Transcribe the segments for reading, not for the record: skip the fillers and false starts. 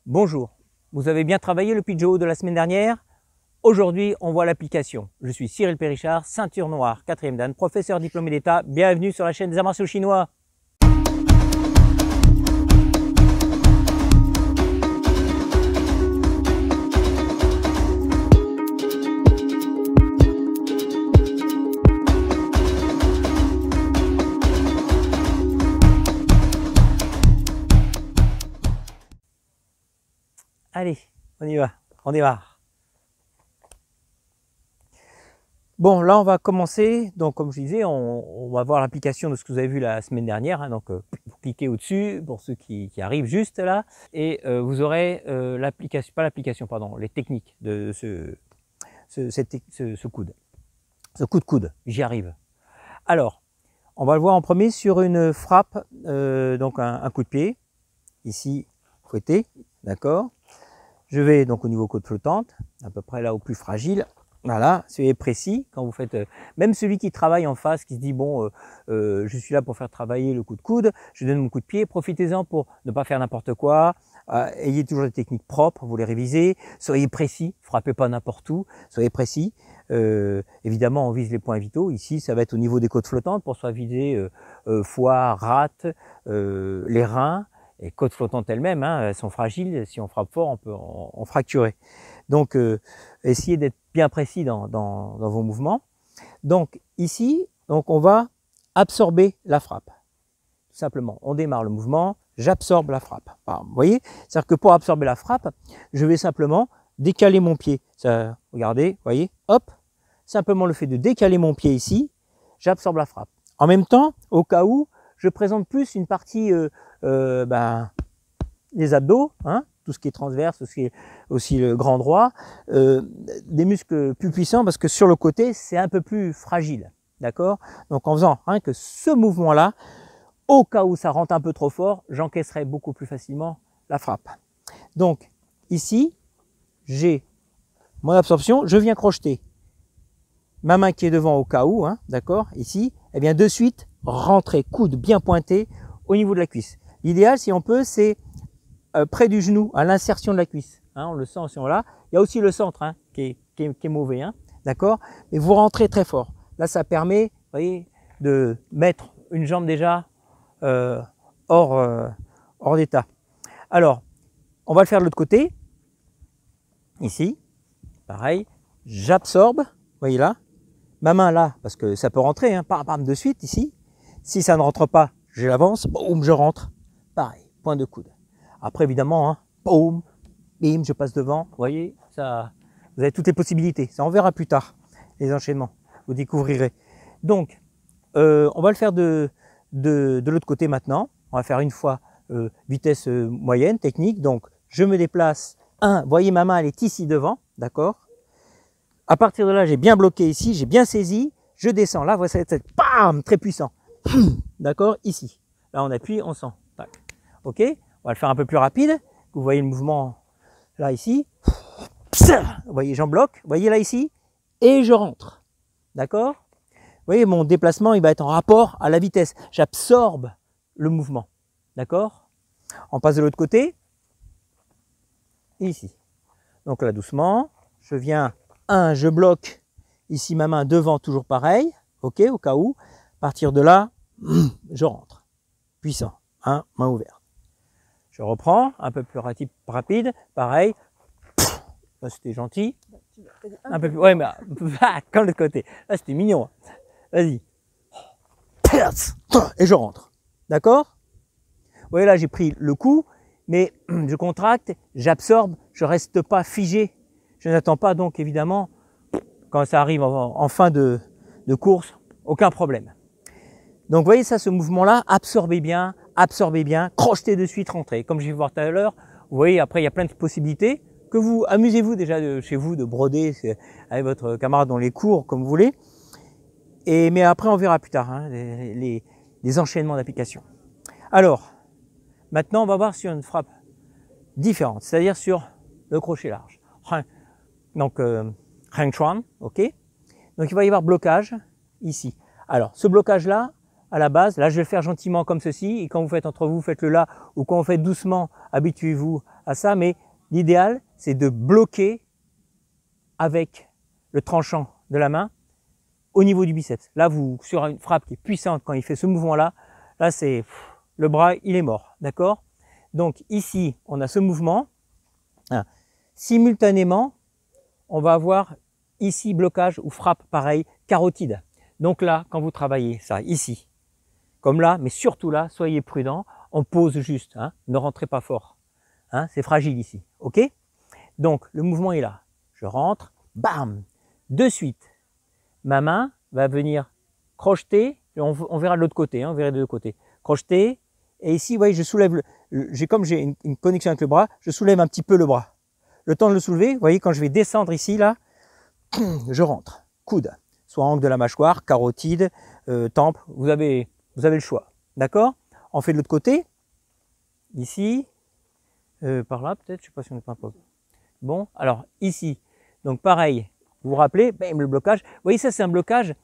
Bonjour, vous avez bien travaillé le Pidgeot de la semaine dernière? Aujourd'hui, on voit l'application. Je suis Cyril Périchard, ceinture noire, 4e dan, professeur diplômé d'État. Bienvenue sur la chaîne des arts martiaux chinois. Allez, on y va, on démarre. Bon, là, on va commencer. Donc, comme je disais, on va voir l'application de ce que vous avez vu la semaine dernière. Hein, donc, vous cliquez au-dessus pour ceux qui arrivent juste là. Et vous aurez l'application, pas l'application, pardon, les techniques de ce coude. Ce coup de coude, j'y arrive. Alors, on va le voir en premier sur une frappe, donc un coup de pied. Ici, fouetté, d'accord. Je vais donc au niveau côte flottante, à peu près là au plus fragile. Voilà, soyez précis quand vous faites, même celui qui travaille en face, qui se dit bon, je suis là pour faire travailler le coup de coude, je donne mon coup de pied, profitez-en pour ne pas faire n'importe quoi, ayez toujours des techniques propres, vous les révisez, soyez précis, frappez pas n'importe où, soyez précis. Évidemment, on vise les points vitaux. Ici, ça va être au niveau des côtes flottantes pour soit viser foie, rate, les reins. Et côtes flottantes elles-mêmes, hein, elles sont fragiles, si on frappe fort, on peut en fracturer. Donc, essayez d'être bien précis dans vos mouvements. Donc, ici, on va absorber la frappe. Tout simplement, on démarre le mouvement, j'absorbe la frappe. Alors, vous voyez, c'est-à-dire que pour absorber la frappe, je vais simplement décaler mon pied. Ça, regardez, vous voyez, hop, simplement le fait de décaler mon pied ici, j'absorbe la frappe. En même temps, au cas où, je présente plus une partie les abdos, hein, tout ce qui est transverse, tout ce qui est aussi le grand droit, des muscles plus puissants parce que sur le côté, c'est un peu plus fragile. D'accord? Donc en faisant rien que ce mouvement-là, au cas où ça rentre un peu trop fort, j'encaisserai beaucoup plus facilement la frappe. Donc ici, j'ai mon absorption, je viens crocheter ma main qui est devant au cas où, hein, d'accord? Ici, et bien de suite, rentrer, coude bien pointé au niveau de la cuisse. L'idéal, si on peut, c'est près du genou, à l'insertion de la cuisse. Hein, on le sent si on l'a. Il y a aussi le centre hein, qui est mauvais, hein, d'accord? Mais vous rentrez très fort. Là, ça permet, vous voyez, de mettre une jambe déjà hors d'état. Alors, on va le faire de l'autre côté. Ici, pareil, j'absorbe, vous voyez là, ma main là, parce que ça peut rentrer, hein, bam, de suite ici. Si ça ne rentre pas, je l'avance, boum, je rentre. Pareil, point de coude. Après, évidemment, hein, boum, bim, je passe devant. Vous voyez, ça, vous avez toutes les possibilités. Ça, on verra plus tard, les enchaînements. Vous découvrirez. Donc, on va le faire de l'autre côté maintenant. On va faire une fois vitesse moyenne, technique. Donc, je me déplace. Vous voyez, ma main, elle est ici devant, d'accord? À partir de là, j'ai bien bloqué ici, j'ai bien saisi. Je descends. Là, voici cette bam, très puissant. D'accord? Ici. Là, on appuie, on sent. Tac. OK? On va le faire un peu plus rapide. Vous voyez le mouvement là, ici. Vous voyez, j'en bloque. Vous voyez là, ici. Et je rentre. D'accord? Vous voyez, mon déplacement, il va être en rapport à la vitesse. J'absorbe le mouvement. D'accord? On passe de l'autre côté. Ici. Donc là, doucement. Je viens, je bloque ici ma main devant, toujours pareil. OK, au cas où. À partir de là, je rentre. Puissant. Main ouverte. Je reprends, un peu plus rapide, pareil. Là, c'était gentil. Un peu plus, ouais, mais comme le côté. Là, c'était mignon. Vas-y. Et je rentre. D'accord? Vous voyez, là, j'ai pris le coup, mais je contracte, j'absorbe, je reste pas figé. Je n'attends pas, donc, évidemment, quand ça arrive en fin de course, aucun problème. Donc, vous voyez ça, ce mouvement-là, absorbez bien, crochetez de suite, rentrez. Comme je vais voir tout à l'heure, vous voyez, après, il y a plein de possibilités. Que vous amusez-vous déjà chez vous de broder avec votre camarade dans les cours, comme vous voulez. Mais après, on verra plus tard hein, les enchaînements d'application. Alors, maintenant, on va voir sur une frappe différente, c'est-à-dire sur le crochet large. Donc, Hang Chuan, ok. Donc, il va y avoir blocage ici. Alors, ce blocage-là, à la base, là je vais le faire gentiment comme ceci, et quand vous faites entre vous, faites-le là, ou quand vous faites doucement, habituez-vous à ça, mais l'idéal, c'est de bloquer avec le tranchant de la main au niveau du biceps. Là, vous, sur une frappe qui est puissante, quand il fait ce mouvement-là, là, c'est le bras, il est mort, d'accord? Donc ici, on a ce mouvement. Hein. Simultanément, on va avoir ici blocage ou frappe, pareil, carotide. Donc là, quand vous travaillez ça, ici, comme là, mais surtout là, soyez prudent, on pose juste, hein, ne rentrez pas fort. Hein, c'est fragile ici, ok? Donc, le mouvement est là. Je rentre, bam! De suite, ma main va venir crocheter, on verra de l'autre côté, hein, on verra de l'autre côté. Crocheter, et ici, vous voyez, je soulève, comme j'ai une connexion avec le bras, je soulève un petit peu le bras. Le temps de le soulever, vous voyez, quand je vais descendre ici, là, je rentre. Coude, soit angle de la mâchoire, carotide, tempe, vous avez le choix. D'accord? On fait de l'autre côté, ici, par là peut-être, je ne sais pas si on est pas un peu. Bon, alors ici, donc pareil, vous vous rappelez, bam, le blocage. Vous voyez, ça c'est un blocage,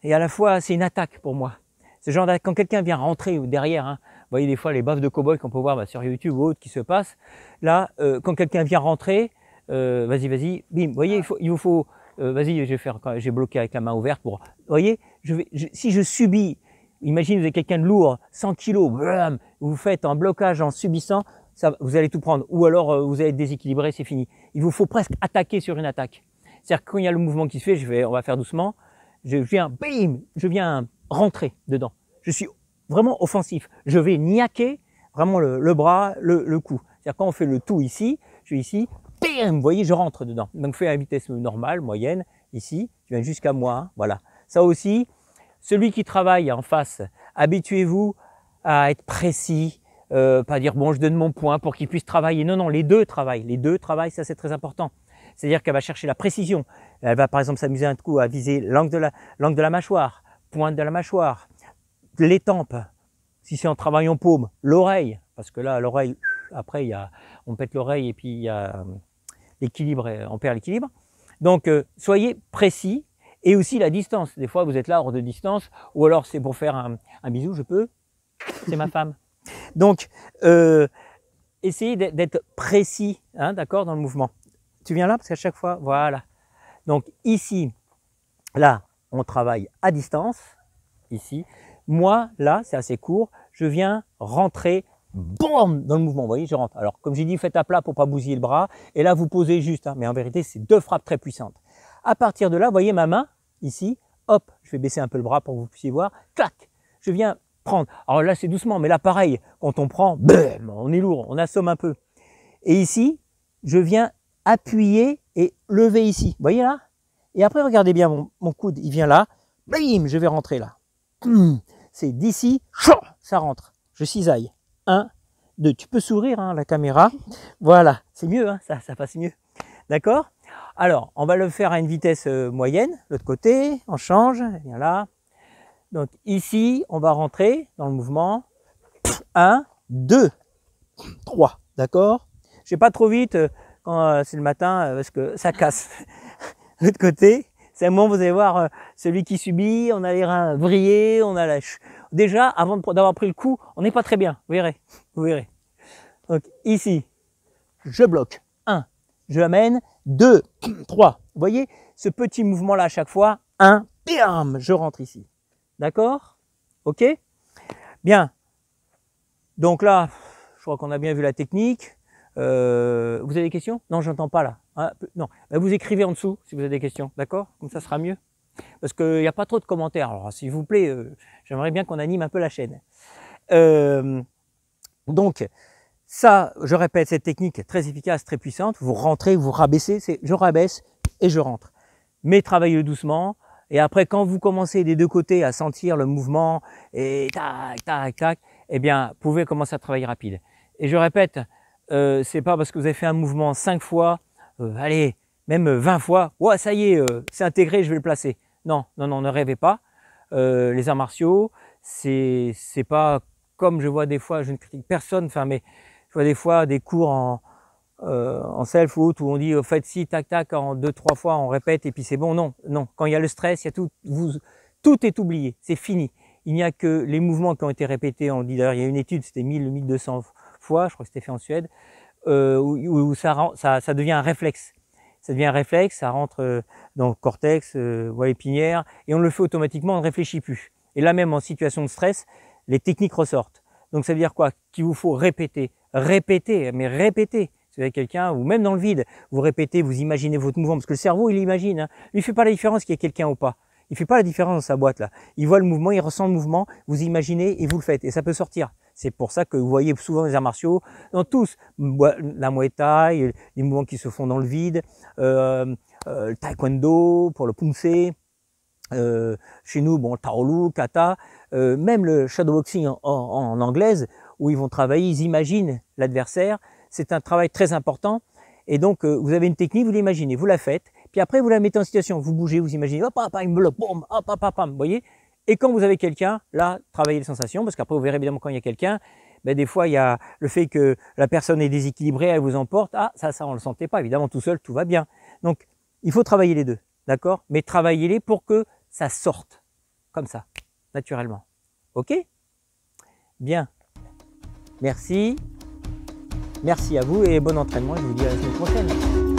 et à la fois c'est une attaque pour moi. C'est genre quand quelqu'un vient rentrer derrière, hein, vous voyez des fois les baffes de cow-boy qu'on peut voir sur YouTube ou autre qui se passent. Là, quand quelqu'un vient rentrer, vas-y, bim, vous voyez, il vous faut, vas-y, je vais faire, j'ai bloqué avec la main ouverte pour, vous voyez, si je subis, imagine vous avez quelqu'un de lourd, 100 kg, blam, vous faites un blocage en subissant, ça, vous allez tout prendre, ou alors vous allez être déséquilibré, c'est fini. Il vous faut presque attaquer sur une attaque. C'est-à-dire que quand il y a le mouvement qui se fait, on va faire doucement, je viens rentrer dedans. Je suis vraiment offensif. Je vais niaquer vraiment le bras, le cou. C'est-à-dire quand on fait le tout ici, je suis ici, bam, vous voyez, je rentre dedans. Donc fais à vitesse normale, moyenne, ici, tu viens jusqu'à moi, hein, voilà. Ça aussi, celui qui travaille en face, habituez-vous à être précis, pas dire bon je donne mon point pour qu'il puisse travailler. Non, les deux travaillent, ça c'est très important. C'est-à-dire qu'elle va chercher la précision. Elle va par exemple s'amuser un coup à viser l'angle de la mâchoire, pointe de la mâchoire, les tempes, si c'est en travaillant paume, l'oreille, parce que là l'oreille, après on pète l'oreille et puis il y a l'équilibre, on perd l'équilibre. Donc soyez précis et aussi la distance. Des fois vous êtes là hors de distance ou alors c'est pour faire un bisou, je peux, c'est ma femme. Donc essayez d'être précis, hein, d'accord, dans le mouvement. Tu viens là parce qu'à chaque fois, voilà. Donc ici, là, on travaille à distance, ici. Moi, là, c'est assez court, je viens rentrer, boum, dans le mouvement. Vous voyez, je rentre. Alors, comme j'ai dit, faites à plat pour pas bousiller le bras. Et là, vous posez juste, hein, mais en vérité, c'est deux frappes très puissantes. À partir de là, vous voyez ma main, ici, hop, je vais baisser un peu le bras pour que vous puissiez voir. Clac, je viens prendre. Alors là, c'est doucement, mais là, pareil, quand on prend, bam, on est lourd, on assomme un peu. Et ici, je viens appuyer et lever ici. Vous voyez là? Et après, regardez bien, mon coude, il vient là. Bim, je vais rentrer là. C'est d'ici, ça rentre. Je cisaille. 1, 2. Tu peux sourire, hein, la caméra. Voilà, c'est mieux, hein, ça passe mieux. D'accord? Alors, on va le faire à une vitesse moyenne. L'autre côté, on change. Viens là. Donc ici, on va rentrer dans le mouvement. 1, 2, 3. D'accord? Je ne vais pas trop vite quand c'est le matin parce que ça casse. L'autre côté, c'est un moment vous allez voir celui qui subit, on a les reins vrillés, on a la... Déjà, avant d'avoir pris le coup, on n'est pas très bien, vous verrez. Vous verrez. Donc ici, je bloque. 1, je l'amène. 2, 3. Vous voyez ce petit mouvement-là à chaque fois. 1, bam, je rentre ici. D'accord? Ok? Bien. Donc là, je crois qu'on a bien vu la technique. Vous avez des questions? Non, j'entends pas là. Hein, non, vous écrivez en dessous si vous avez des questions, d'accord? Comme ça sera mieux. Parce qu'il n'y a pas trop de commentaires. Alors, s'il vous plaît, j'aimerais bien qu'on anime un peu la chaîne. Donc, ça, je répète, cette technique est très efficace, très puissante. Vous rentrez, vous rabaissez, je rabaisse et je rentre. Mais travaillez doucement. Et après, quand vous commencez des deux côtés à sentir le mouvement et tac, tac, tac, eh bien, vous pouvez commencer à travailler rapide. Et je répète, c'est pas parce que vous avez fait un mouvement 5 fois, allez, même 20 fois, ouais, ça y est, c'est intégré, je vais le placer. Non, ne rêvez pas. Les arts martiaux, c'est pas comme je vois des fois, je ne critique personne, enfin, mais je vois des fois des cours en self ou autre où on dit faites ci, tac, tac, en 2-3 fois, on répète et puis c'est bon. Non, quand il y a le stress, il y a tout est oublié, c'est fini. il n'y a que les mouvements qui ont été répétés, on dit d'ailleurs, il y a une étude, c'était 1000-1200 fois, je crois que c'était fait en Suède, où ça devient un réflexe. Ça devient un réflexe, ça rentre dans le cortex, voie épinière, et on le fait automatiquement, on ne réfléchit plus. Et là même en situation de stress, les techniques ressortent. Donc ça veut dire quoi? Qu'il vous faut répéter, répéter, mais répéter. Si vous avez quelqu'un, ou même dans le vide, vous répétez, vous imaginez votre mouvement, parce que le cerveau, il imagine. Hein. Lui, il ne fait pas la différence qu'il y ait quelqu'un ou pas. Il ne fait pas la différence dans sa boîte là. Il voit le mouvement, il ressent le mouvement, vous imaginez et vous le faites. Et ça peut sortir. C'est pour ça que vous voyez souvent les arts martiaux, dans tous, la Muay Thai, les mouvements qui se font dans le vide, le Taekwondo pour le Punse, chez nous, bon, le Taolu, Kata, même le Shadowboxing en anglaise, où ils vont travailler, ils imaginent l'adversaire. C'est un travail très important. Et donc, vous avez une technique, vous l'imaginez, vous la faites, puis après, vous la mettez en situation, vous bougez, vous imaginez, hop, hop, il me bloque, boum, hop, hop, hop, vous voyez. Et quand vous avez quelqu'un, là, travaillez les sensations, parce qu'après, vous verrez évidemment quand il y a quelqu'un, ben, des fois, il y a le fait que la personne est déséquilibrée, elle vous emporte, ah, ça, on ne le sentait pas, évidemment, tout seul, tout va bien. Donc, il faut travailler les deux, d'accord? Mais travaillez-les pour que ça sorte, comme ça, naturellement. Ok? Bien. Merci. Merci à vous et bon entraînement, et je vous dis à la semaine prochaine.